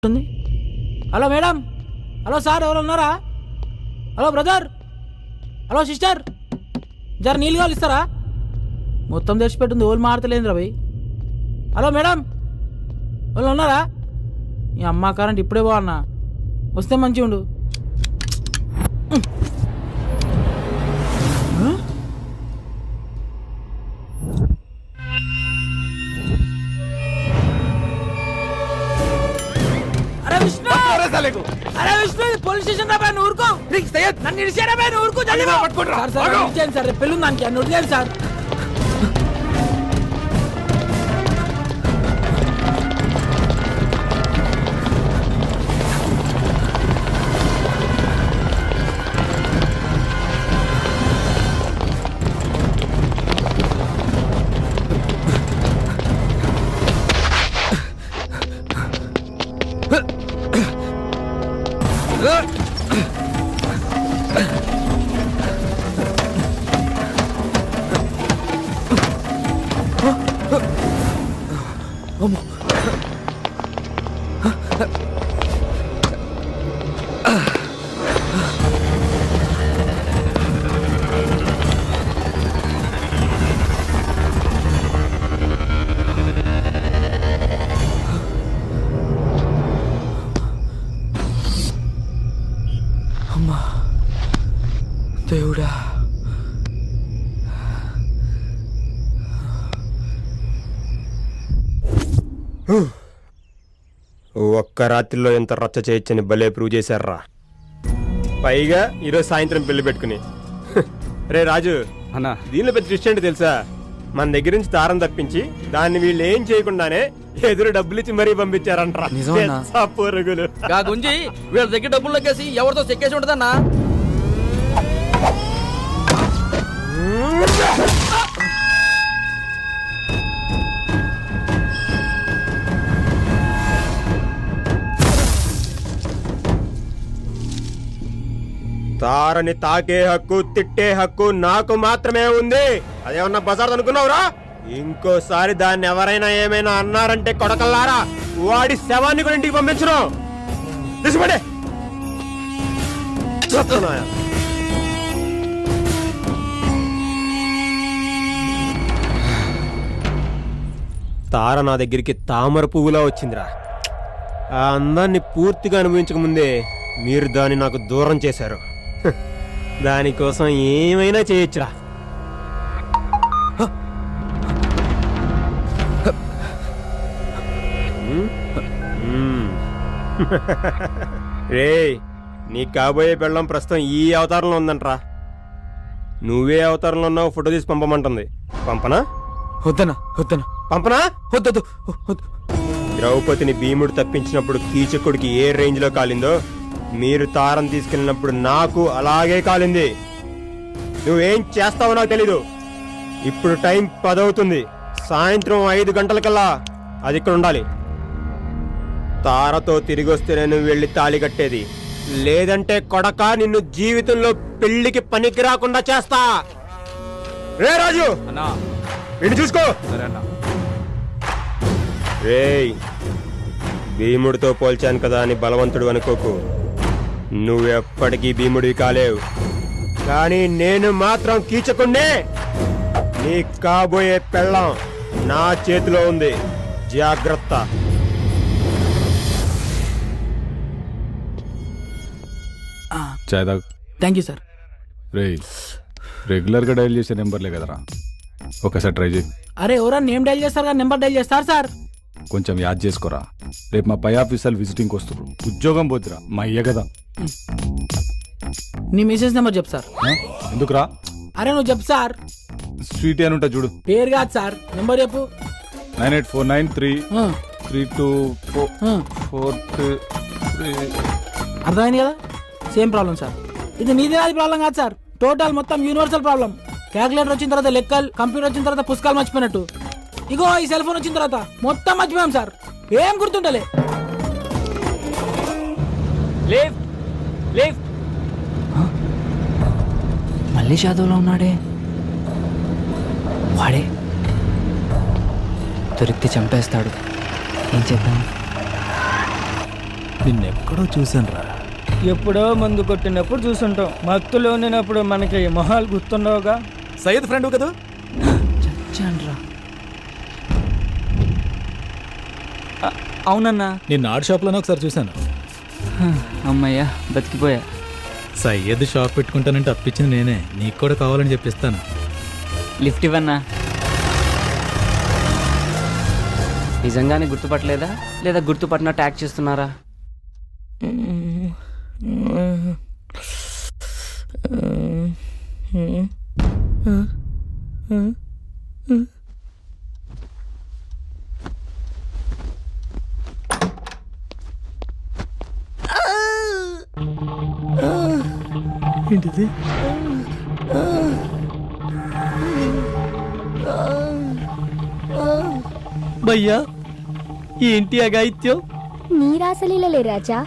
ఉంది. Hello madam, hello sir, ఎవరు ఉన్నారా? హలో బ్రదర్, హలో సిస్టర్, జర నీళ్ళు కావాలి ఇస్తారా? మొత్తం తెచ్చిపెట్టింది, ఓళ్ళు మాడతలేదు రవి. హలో మేడం, వాళ్ళు ఉన్నారా? ఈ అమ్మ కరెంట్ ఇప్పుడే బాగున్నా, వస్తే మంచిగా ఉండు. అరే విష్ణు, పోలీస్ స్టేషన్ రా, నువ్వు ఊరుకో. నన్ను ఇడిచారా, నువ్వు ఊరుకో. సార్ పెళ్ళి దానికి అన్ను వదిలేదు సార్. అమ్మా దేవుడా, ఒక్క రాత్రిలో ఎంత రచ్చ చేయొచ్చని భలే ప్రూవ్ చేశారా. పైగా ఈరోజు సాయంత్రం పెళ్లి పెట్టుకుని. రే రాజు అన్నా, దీనిలో పెద్ద ట్విస్ట్ ఏంటి తెలుసా? మన దగ్గర నుంచి దారం తప్పించి దాన్ని వీళ్ళు ఏం చేయకుండానే ఎదురు డబ్బులు ఇచ్చి మరీ పంపించారంట్రా. పొరుగులు గుంజి వీళ్ళ దగ్గర డబ్బులు లెక్కేసి ఎవరితో చెక్కేసి ఉంటుందన్నా. తారని తాకే హక్కు, తిట్టే హక్కు నాకు మాత్రమే ఉంది. అదేమన్నా బజార్ అనుకున్నావురా? ఇంకోసారి దాన్ని ఎవరైనా ఏమైనా అన్నారంటే కొడకల్లారా, వాడి శవాన్ని కూడా ఇంటికి పంపించను. తీసుకుపడే. తార నా దగ్గరికి తామర పువ్వులా వచ్చిందిరా. ఆ అందాన్ని పూర్తిగా అనుభవించక ముందే మీరు దాన్ని నాకు దూరం చేశారు. దానికోసం ఏమైనా చేయొచ్చురా. రే, నీ కాబోయే పెళ్ళం ప్రస్తుతం ఈ అవతారంలో ఉందంట్రా. నువ్వే అవతారంలో ఉన్నావు, ఫోటో తీసి పంపమంటుంది. పంపనా? వద్దనా వద్దనా పంపనా? వద్దొద్దు. ద్రౌపదిని భీముడు తప్పించినప్పుడు కీచకుడికి ఏ రేంజ్ లో కాలిందో, మీరు తారం తీసుకెళ్ళినప్పుడు నాకు అలాగే కాలింది. నువ్వేం చేస్తావో నాకు తెలీదు. ఇప్పుడు టైం 10 అవుతుంది. సాయంత్రం 5 గంటలకల్లా అది ఇక్కడ ఉండాలి. తారతో తిరిగి వస్తేనే నువ్వు వెళ్ళి తాళి కట్టేది. లేదంటే కొడక నిన్ను జీవితంలో పెళ్లికి పనికి రాకుండా చేస్తా. రే రాజు, వీడిని చూసుకో. రేయ్, భీముడితో పోల్చాను కదా అని బలవంతుడు అనుకోకు. నువ్వెప్పటికీ భీముడివి కాలేవు. కానీ నేను మాత్రం కీచకుండే. నీ కాబోయే పెళ్ళం నా చేతిలో ఉంది, జాగ్రత్త. Thank you sir. రే, రెగ్యులర్గా డైల్ చేసే నెంబర్లే కదరా, ఒకసారి ట్రై చేయి. అరే ఎవరా నేమ్ డైల్ చేస్తారు కదా, నెంబర్ డైల్ చేస్తారు సార్. కొంచెం యాద్ చేసుకోరా. రేపు మా పై ఆఫీసర్లు విజిటింగ్ వస్తారు. ఉద్యోగం పోతురా, మా అయ్య కదా. నీ మెసేజ్ నెంబర్ చెప్పు సార్. ఎందుకురా? అరే నువ్వు చెప్పు సార్. స్వీట్ అని ఉంటా చూడు. పేరు కాదు సార్, నెంబర్ చెప్పు. 98493324. అర్థమైంది కదా? Same problem sir. ఇది నీది నాది ప్రాబ్లం కాదు సార్, టోటల్ మొత్తం యూనివర్సల్ ప్రాబ్లం. క్యాల్కులేటర్ వచ్చిన తర్వాత లెక్కలు, కంప్యూటర్ వచ్చిన తర్వాత పుస్తకాలు మర్చిపోయినట్టు. ఇగో ఈ సెల్ ఫోన్ వచ్చిన తర్వాత మొత్తం మర్చిపోయాం సార్, ఏం గుర్తుంటలే. మళ్ళీ షాదోలో ఉన్నాడే. వాడే దొరికితే చంపేస్తాడు. ఏం చేద్దాం? నిన్నెక్కడో చూశాను రా. ఎప్పుడో మందు కొట్టినప్పుడు చూసుంటాం, మత్తులో ఉన్నప్పుడు మనకి మొహాలు గుర్తుండవుగా. సయ్యద్ ఫ్రెండ్ కదా? చచ్చాన్రా. అవునన్నా. నిన్న ఆర్ట్ షాప్లోనే ఒకసారి చూశాను. అమ్మయ్యా బతికిపోయా. సయ్యద్ షాప్ పెట్టుకుంటానంటే అప్పించింది నేనే, నీకు కూడా కావాలని చెప్పిస్తాను. లిఫ్ట్ ఇవ్వన్నా. నిజంగానే గుర్తుపట్టలేదా లేదా గుర్తుపట్టినట్టు యాక్ట్ చేస్తున్నారా? ఏంటిది? భయ్యా ఏంటి అగాయిత్యం? నీ రాసలీలలే రాజా,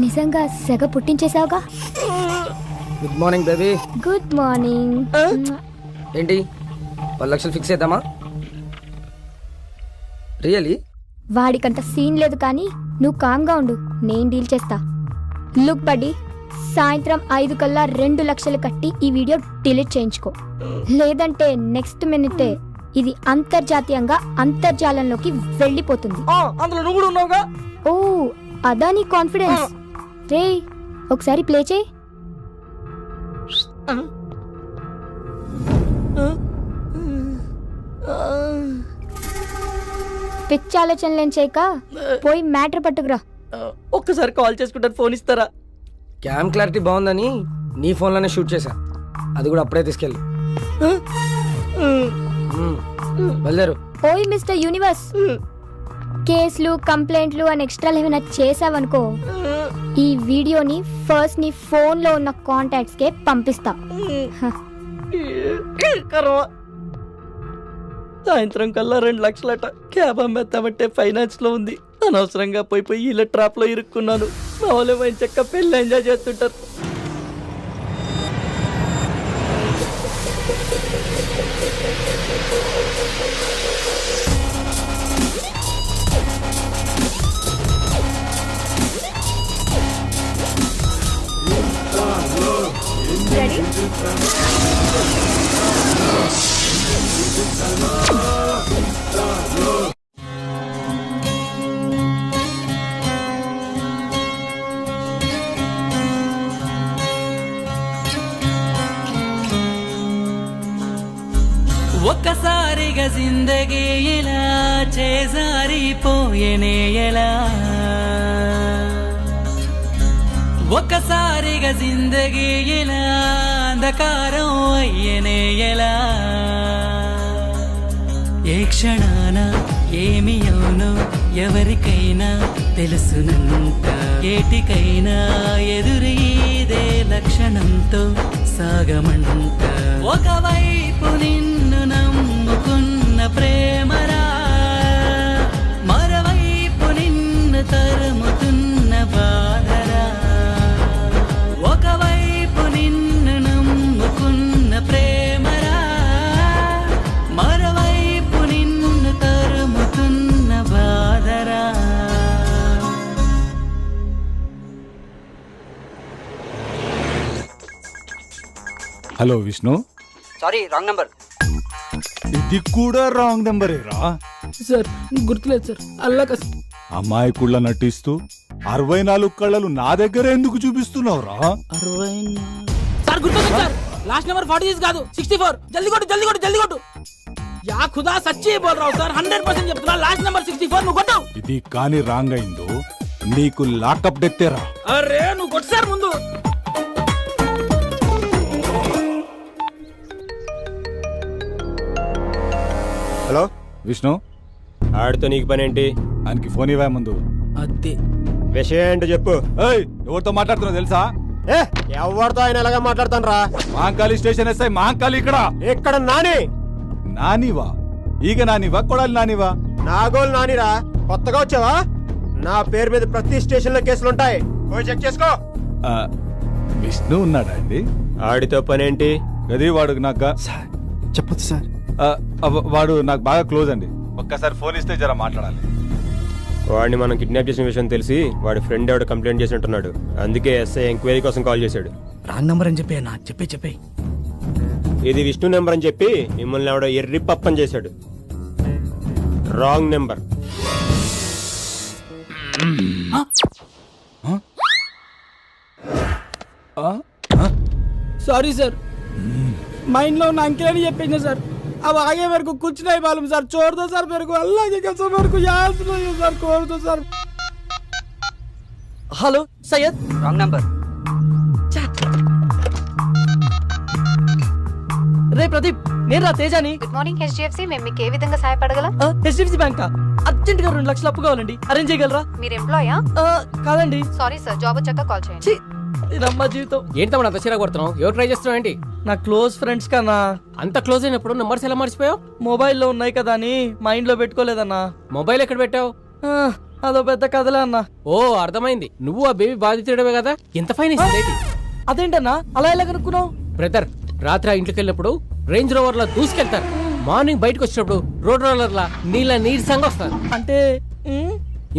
నిజంగా సెగ పుట్టించేశావుగా. Good morning baby. Good morning. ఏంటి 10 లక్షలు ఫిక్స్ చేద్దామా? రియలీ? వాడికంత సీన్ లేదు కానీ నువ్వు కామ్గా ఉండు, నేను డీల్ చేస్తా. లుక్ బడ్డీ, సాయంత్రం 5 కల్లా 2 లక్షలు కట్టి ఈ వీడియో డిలీట్ చేయించుకో, లేదంటే నెక్స్ట్ మినిటే ఇది అంతర్జాతీయంగా అంతర్జాలంలోకి వెళ్ళిపోతుంది. అందులో నువ్వు కూడా ఉన్నావుగా. ఓ అదా నీ కాన్ఫిడెన్స్? రే ఒకసారి ప్లే చేయి. పిచ్చి ఆలోచనలేం చేయక పోయి మ్యాటర్ పట్టుకురా. ఒక్కసారి కాల్ చేసుకుంటాను, ఫోన్ ఇస్తారా? క్యామ్ క్లారిటీ బాగుందని నీ ఫోన్లోనే షూట్ చేశా, అది కూడా అప్పుడే తీసుకెళ్ళి బయలుదేరు. ఓయ్ మిస్టర్ యూనివర్స్, కేసులు కంప్లైంట్లు అని ఎక్స్ట్రా ఏమైనా చేసావనుకో, ఈ వీడియోని ఫస్ట్ నీ ఫోన్ లో ఉన్న కాంటాక్ట్స్ కే పంపిస్తా. సాయంత్రం కల్లా 2 లక్షలట. క్యాబ్ అమ్మేద్దామంటే ఫైనాన్స్ లో ఉంది. అనవసరంగా పోయి ఇలా ట్రాప్ లో ఇరుక్కున్నాను. మా వాళ్ళు మంచి చక్క పెళ్ళి ఎంజాయ్ చేస్తుంటారు. ఒక్కసారిగా జిందగీ ఇలా చేజారిపోయేనే ఎలా, ఒక్కసారిగా జిందగీ ఇలా అంధకారం అయ్యేనే ఎలా, ఏ క్షణాన ఏమి అవునో ఎవరికైనా తెలుసునంత, ఏటికైనా ఎదురీదే లక్షణంతో సాగమంట. ఒకవైపు నిన్ను నమ్ముకున్న ప్రేమరా, మరోవైపు నిన్ను తరుముతున్న బాధరా. ఒకవైపు నిన్ను నమ్ముకున్న ప్రేమరా, మరోవైపు నిన్ను తరుముతున్న బాధరా. Hello Vishnu. Sorry, wrong number. ఇది కూడా రాంగ్ నెంబరేరా? సార్ గుర్తులేదు సార్, అల్లాక అమాయకుళ్ళ నటిస్తూ 64 కళ్ళలు నా దగ్గర ఎందుకు చూపిస్తున్నావురా? 60. సార్ గుర్తుంది సార్, లాస్ట్ నెంబర్ 46 కాదు 64. జల్దీ కొట్టు జల్దీ కొట్టు జల్దీ కొట్టు. యా ఖుదా సచ్చి బోల్ రావు సార్, 100% చెప్తున్నా. లాస్ట్ నెంబర్ 64 నువ్వు కొట్టు. ఇది కానీ రాంగ్ అయిందో నీకు లాకప్ డెత్తేరా. అరే నువ్వు కొట్టు సార్ ముందు. హలో విష్ణు, ఆడితో నీకు పని ఏంటి? ఆయనకి ఫోన్ ఇవ్వా ముందు. అదే విషయం ఏంటో చెప్పు. ఏయ్, ఎవరితో మాట్లాడుతున్నావు తెలుసా? ఎవరితో ఆయన ఎలాగా మాట్లాడతాను రా? మహంకాళి స్టేషన్ ఎస్ఐ మహంకాళి ఇక్కడ. ఇక్కడ నాని. నానివా? ఈగ నానివా కొడాలి నానివా? నాగోలు నానిరా, కొత్తగా వచ్చావా? నా పేరు మీద ప్రతి స్టేషన్ లో కేసులుంటాయి, పోయి చెక్ చేసుకో. ఆ, విష్ణు ఉన్నాడా అండి? ఆడితో పనేంటి? గది వాడు నాకు చెప్పొచ్చు సార్. వాడు నాకు బాగా క్లోజ్ అండి. ఒక్కసారి ఫోన్ ఇస్తే జర మాట్లాడాలి. వాడిని మనం కిడ్నాప్ చేసిన విషయం తెలిసి వాడి ఫ్రెండ్ ఎవడు కంప్లైంట్ చేసినట్టున్నాడు. అందుకే ఎస్ఐ ఎంక్వైరీ కోసం కాల్ చేశాడు. రాంగ్ నంబర్ అని చెప్పి అన్న చెప్పే ఇది విష్ణు నెంబర్ అని చెప్పి మిమ్మల్ని ఎవడో ఎర్రి పప్పని చేశాడు. Wrong number. Sorry sir, mind లో ఉన్న अंकेल ने చెప్పేసిన సార్. अब आगे मेरे को कुछ नहीं मालूम सर, छोड़ दो सर मेरे को, अल्लाह की कसम मेरे को याद नहीं है सर, छोड़ दो sir. Hello Syed. Wrong number. రే ప్రదీప్, నేను రా తేజాని. గుడ్ మార్నింగ్ హెచ్డిఎఫ్సి, మేము మీకు ఏ విధంగా సహాయపడగలం? హెచ్డిఎఫ్సి బ్యాంక్ అర్జెంట్ గా 2 లక్షలు అప్పు కావాలండి, అరేంజ్ చేయగలరా? మీరు ఎంప్లాయా? కాదండి. సారీ సార్, జాబ్ వచ్చాక కాల్ చేయండి. ఛీ, ఇదమ్మా జీవితం. ఏంటి తమ్ముడు అంత చిరాకు కొడుతున్నావు? ఎవరు ట్రై చేస్తున్నావు ఏంటి? నా క్లోజ్ ఫ్రెండ్స్ కన్నా. అంత క్లోజ్ అయినప్పుడు నెంబర్స్ ఎలా మర్చిపోయావు? మొబైల్లో ఉన్నాయి కదా అని మైండ్ లో పెట్టుకోలేదన్నా. మొబైల్ ఎక్కడ పెట్టావు? అదో పెద్ద కథలే అన్నా. ఓ అర్థమైంది, నువ్వు ఆ బేబీ బాధితుడమే కదా. ఎంత ఫైన్ ఇస్తుంది? అదేంటన్నా అలా ఎలా కనుక్కున్నావు? బ్రదర్, రాత్రి ఆ ఇంట్లోకి వెళ్ళినప్పుడు రేంజ్ రోవర్ లా దూసుకెళ్తారు, మార్నింగ్ బయటకు వచ్చినప్పుడు రోడ్ రోలర్ లా నీళ్ళ వస్తారు. అంటే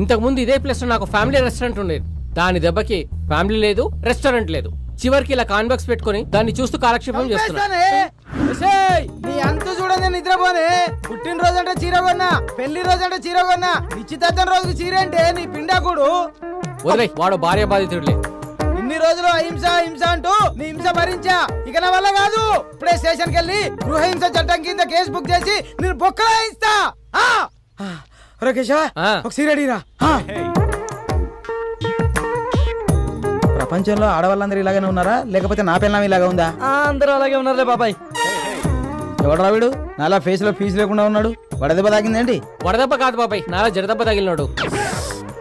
ఇంతకు ముందు ఇదే ప్లేస్ లో నాకు ఫ్యామిలీ రెస్టారెంట్ ఉండేది. దాని దెబ్బకి ఫ్యామిలీ లేదు, రెస్టారెంట్ లేదు. చివరికి ఇలా కాన్బాక్స్ పెట్టుకుని దాన్ని చూస్తూ కాలక్షేపం చేస్తున్నాను. నీ అంత చూడని నిద్రపోనే. పుట్టినరోజు అంటే చీర కొన్నా, పెళ్లి రోజు అంటే చీర కొన్నా, నిశ్చితార్థం రోజుకి చీర అంటే నీ పిండాకుడు. వదిలే, వాడు భార్య బాధితుడులే. ఇన్ని రోజులు అహింస హింస అంటూ నీ హింస భరించా, ఇక నా వల్ల కాదు. ఇప్పుడే స్టేషన్ కెళ్ళి గృహహింస చట్టం కింద కేసు బుక్ చేసి నేను బొక్కలా ఇస్తా. కేశవ, ఒక సీర అడిగిరా. ప్రపంచంలో ఆడవాళ్ళందరూ ఇలాగనే ఉన్నారా, లేకపోతే నా పిల్లం ఇలాగా ఉందా? అందరూ అలాగే ఉన్నారులే బాబాయ్. ఎవడు రావిడు నాలా ఫేస్ లో ఫీజు లేకుండా ఉన్నాడు? వడదెబ్బ తాకిందేంటి? వడదెబ్బ కాదు బాబాయ్, నాలా జడదెబ్బ తగిలినాడు.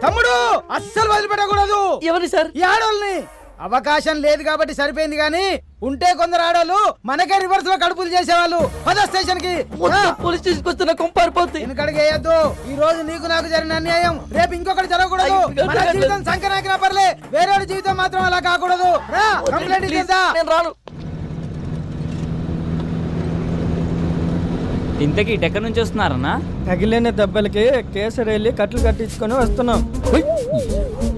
తమ్ముడు, అస్సలు వదిలిపెట్టకూడదు. ఎవరి సార్? ఈ ఆడోళ్ళని. అవకాశం లేదు కాబట్టి సరిపోయింది, గానీ ఉంటే కొందరు ఆడోళ్ళు మనకే రివర్స్ లో కడుపులు చేసేవాళ్ళు. పద స్టేషన్ కి. పోలీస్ స్టేషన్ వస్తున్న కొంపారిపోతుంది. వెనకడికి వేయద్దు. ఈ రోజు నీకు నాకు జరిగిన అన్యాయం రేపు ఇంకొకటి జరగకూడదు. మన జీవితం సంకనాకినా పర్లే, వేరే జీవితం మాత్రం అలా కాకూడదు. కంప్లైంట్ ఇచ్చేద్దా? నేను రాను. ఇంతకీ ఎక్కడి నుంచి వస్తున్నారన్నా? తగిలిన దెబ్బలకి కేసరి వెళ్ళి కట్లు కట్టించుకొని వస్తున్నాం.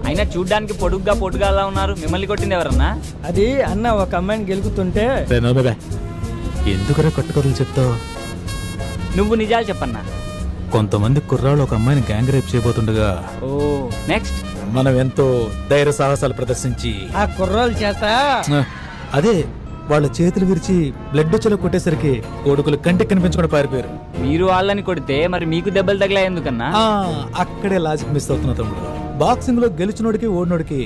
అయినా చూడ్డానికి పొడుగ్గా అలా ఉన్నారు, మిమ్మల్ని కొట్టింది ఎవరన్నా? అది అన్న ఒక అమ్మాయిని గెలుకుతుంటే. ఎందుకురా కట్టుకథలు చెప్తావు? నువ్వు నిజాలు చెప్పన్నా. కొంతమంది కుర్రాళ్ళు ఒక అమ్మాయిని గ్యాంగ్ రేప్ చేయబోతుండగా ఓ నెక్స్ట్ మనం ఎంతో ధైర్య సాహసాలు ప్రదర్శించి ఆ కుర్రాళ్ళ చేత అదే వాళ్ళ చేతులు విరిచి బ్లడ్ వచ్చేలా కొట్టేసరికి కొడుకులు కంటికి కనిపించకుండా పారిపోయారు. మీరు వాళ్ళని కొడితే మరి మీకు దెబ్బలు తగిలా ఎందుకన్నా? అక్కడే లాజిక్ మిస్ అవుతున్నా తమ్ముడు. బాక్సింగ్ లో గెలిచినోడికి ఓడినోడికి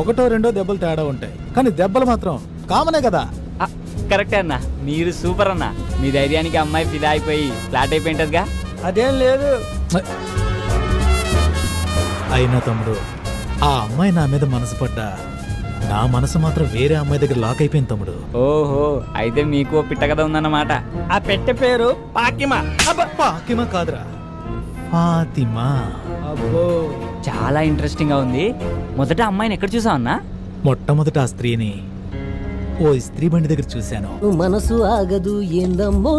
1-2 దెబ్బలు తేడా ఉంటాయి, కానీ దెబ్బలు మాత్రం కామనే కదా. కరెక్టే అన్నా, మీరు సూపర్ అన్నా. మీ ధైర్యానికి అమ్మాయి ఫిదా అయిపోయి ఫ్లాట్ అయిపోయింటదిగా. అదేం లేదు. అయినా తమ్ముడు, ఆ అమ్మాయి నా మీద మనసు పడ్డా, నా మనసు మాత్రం వేరే అమ్మాయి దగ్గర లాక్ అయిపోయింది తమ్ముడు. ఓహో, అయితే మీకు పిట్ట కథ ఉందన్నమాట. ఆ పెట్టె పేరు పాకిమా. పాకిమా కాదురా, ఫాతిమా. అబ్బో, చాలా ఇంట్రెస్టింగ్ గా ఉంది. మొదట అమ్మాయిని ఎక్కడ చూసావు అన్నా? మొట్టమొదట ఆ స్త్రీని ఓ స్త్రీ బండి దగ్గర చూశాను. మనసు ఆగదు ఏందమ్మో.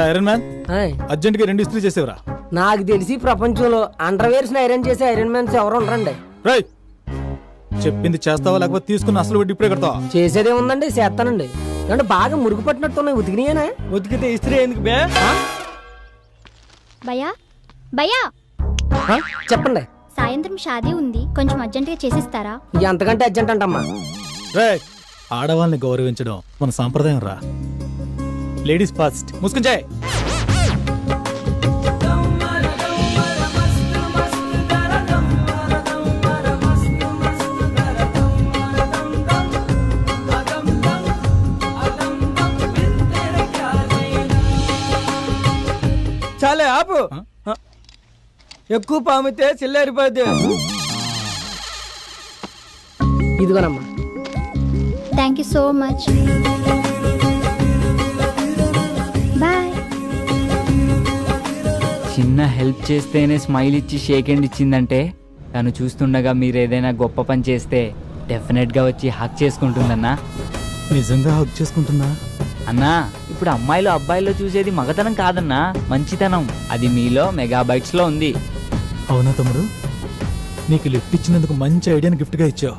ఐరన్ మ్యాన్, అర్జెంట్ గా 2 ఇస్త్రీ చేసేవరా. నాకు తెలిసి ప్రపంచంలో అండర్వేర్స్ ఐరన్ చేసే ఐరన్ మ్యాన్స్ ఎవరు ఉండరండి. రైట్, చెప్పింది చేస్తావా లేకపోతే తీసుకున్న అసలు వడ్డీ ఇప్పుడే కడతావా? చేసేదే ఉందండి, చేస్తానండి. అంటే బాగా మురుగు పట్టినట్టున్నాయి, ఉతికినాయేనా? ఉతికితే ఇస్త్రీ ఎందుకు బే? భయా భయా, చెప్పండి. సాయంత్రం షాదీ ఉంది, కొంచెం అర్జెంటుగా చేసిస్తారా? ఎంతకంటే అర్జెంట్ అంటమ్మా. రైట్, ఆడవాళ్ళని గౌరవించడం మన సాంప్రదాయం రా. Ladies first. ముసుకుంచాయ్. చాలే ఆపు. ఎక్కువ పామితే చిల్లారిపోద్ది. ఇదిగోనమ్మా. Thank you so much. Bye. చిన్న హెల్ప్ చేస్తేనే స్మైల్ ఇచ్చి షేక్ హ్యాండ్ ఇచ్చిందంటే, తను చూస్తుండగా మీరు ఏదైనా గొప్ప పని చేస్తే డెఫినెట్ గా వచ్చి హక్ చేసుకుంటుందన్నా. నిజంగా హక్ చేసుకుంటుందా? అన్నా, ఇప్పుడు అమ్మాయిలు అబ్బాయిల్లో చూసేది మగతనం కాదన్నా, మంచితనం. అది మీలో మెగాబైట్స్ లో ఉంది. అవునా తమ్ముడు, నీకు లిఫ్ట్ ఇచ్చినందుకు మంచి ఐడియాని గిఫ్ట్ గా ఇచ్చావు.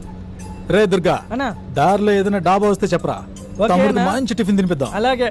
రే దుర్గా, అన్నా దారిలో ఏదైనా డాబా వస్తే చెప్పరా, ఓకే తమ్ముడికి అన్నా. మంచి టిఫిన్ తినిపిద్దాం. అలాగే